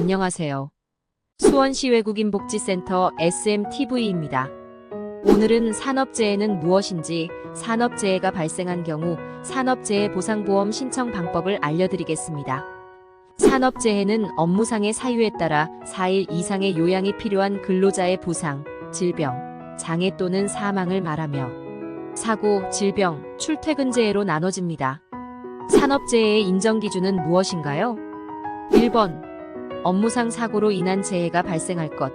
안녕하세요. 수원시 외국인복지센터 SMTV입니다. 오늘은 산업재해는 무엇인지, 산업재해가 발생한 경우 산업재해 보상보험 신청 방법을 알려드리겠습니다. 산업재해는 업무상의 사유에 따라 4일 이상의 요양이 필요한 근로자의 부상, 질병, 장애 또는 사망을 말하며 사고, 질병, 출퇴근재해로 나눠집니다. 산업재해의 인정기준은 무엇인가요? 1번. 업무상 사고로 인한 재해가 발생할 것.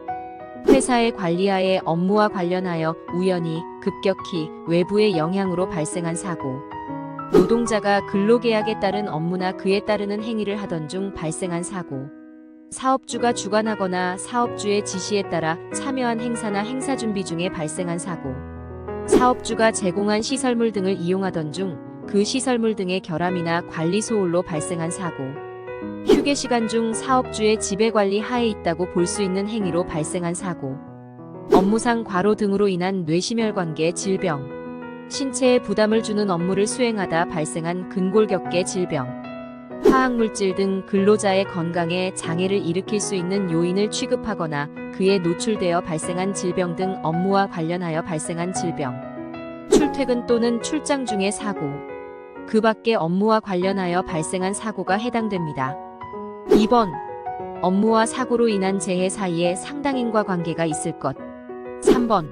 회사의 관리하에 업무와 관련하여 우연히, 급격히, 외부의 영향으로 발생한 사고. 노동자가 근로계약에 따른 업무나 그에 따르는 행위를 하던 중 발생한 사고. 사업주가 주관하거나 사업주의 지시에 따라 참여한 행사나 행사 준비 중에 발생한 사고. 사업주가 제공한 시설물 등을 이용하던 중 그 시설물 등의 결함이나 관리 소홀로 발생한 사고. 휴게 시간 중 사업주의 지배관리 하에 있다고 볼 수 있는 행위로 발생한 사고. 업무상 과로 등으로 인한 뇌심혈관계 질병. 신체에 부담을 주는 업무를 수행하다 발생한 근골격계 질병. 화학물질 등 근로자의 건강에 장애를 일으킬 수 있는 요인을 취급하거나 그에 노출되어 발생한 질병 등 업무와 관련하여 발생한 질병. 출퇴근 또는 출장 중의 사고. 그 밖의 업무와 관련하여 발생한 사고가 해당됩니다. 2번. 업무와 사고로 인한 재해 사이에 상당인과 관계가 있을 것. 3번.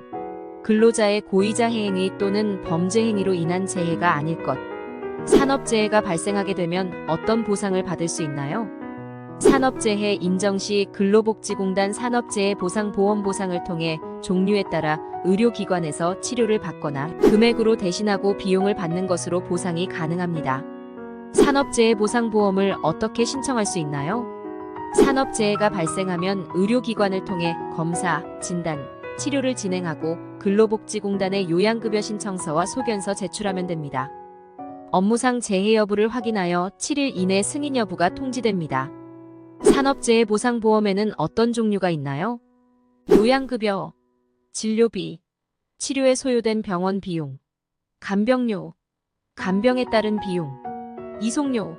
근로자의 고의자 해행위 또는 범죄 행위로 인한 재해가 아닐 것. 산업재해가 발생하게 되면 어떤 보상을 받을 수 있나요? 산업재해 인정 시 근로복지공단 산업재해보상보험 보상을 통해 종류에 따라 의료기관에서 치료를 받거나 금액으로 대신하고 비용을 받는 것으로 보상이 가능합니다. 산업재해보상보험을 어떻게 신청할 수 있나요? 산업재해가 발생하면 의료기관을 통해 검사, 진단, 치료를 진행하고 근로복지공단에 요양급여 신청서와 소견서 제출하면 됩니다. 업무상 재해 여부를 확인하여 7일 이내 승인 여부가 통지됩니다. 산업재해보상보험에는 어떤 종류가 있나요? 요양급여, 진료비, 치료에 소요된 병원 비용, 간병료, 간병에 따른 비용, 이송료,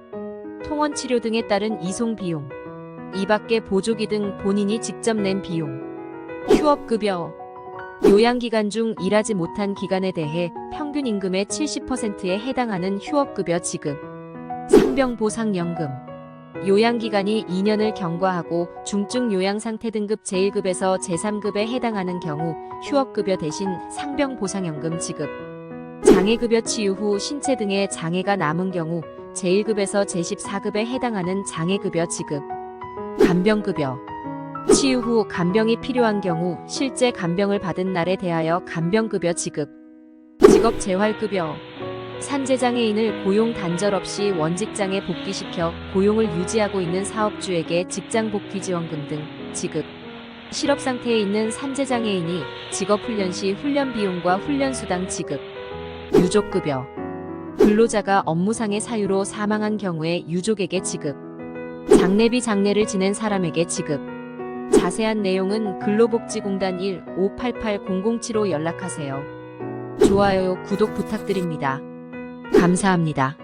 통원치료 등에 따른 이송비용, 이 밖의 보조기 등 본인이 직접 낸 비용, 휴업급여, 요양기간 중 일하지 못한 기간에 대해 평균 임금의 70%에 해당하는 휴업급여 지급, 상병보상연금, 요양기간이 2년을 경과하고 중증 요양상태 등급 제1급에서 제3급에 해당하는 경우 휴업급여 대신 상병보상연금 지급, 장애급여 치유 후 신체 등의 장애가 남은 경우 제1급에서 제14급에 해당하는 장애급여 지급, 간병급여, 치유 후 간병이 필요한 경우 실제 간병을 받은 날에 대하여 간병급여 지급, 직업재활급여, 산재장애인을 고용 단절 없이 원직장에 복귀시켜 고용을 유지하고 있는 사업주에게 직장복귀지원금 등 지급, 실업상태에 있는 산재장애인이 직업훈련 시 훈련비용과 훈련수당 지급, 유족급여, 근로자가 업무상의 사유로 사망한 경우에 유족에게 지급, 장례비 장례를 지낸 사람에게 지급. 자세한 내용은 근로복지공단 1-588-0075 연락하세요. 좋아요, 구독 부탁드립니다. 감사합니다.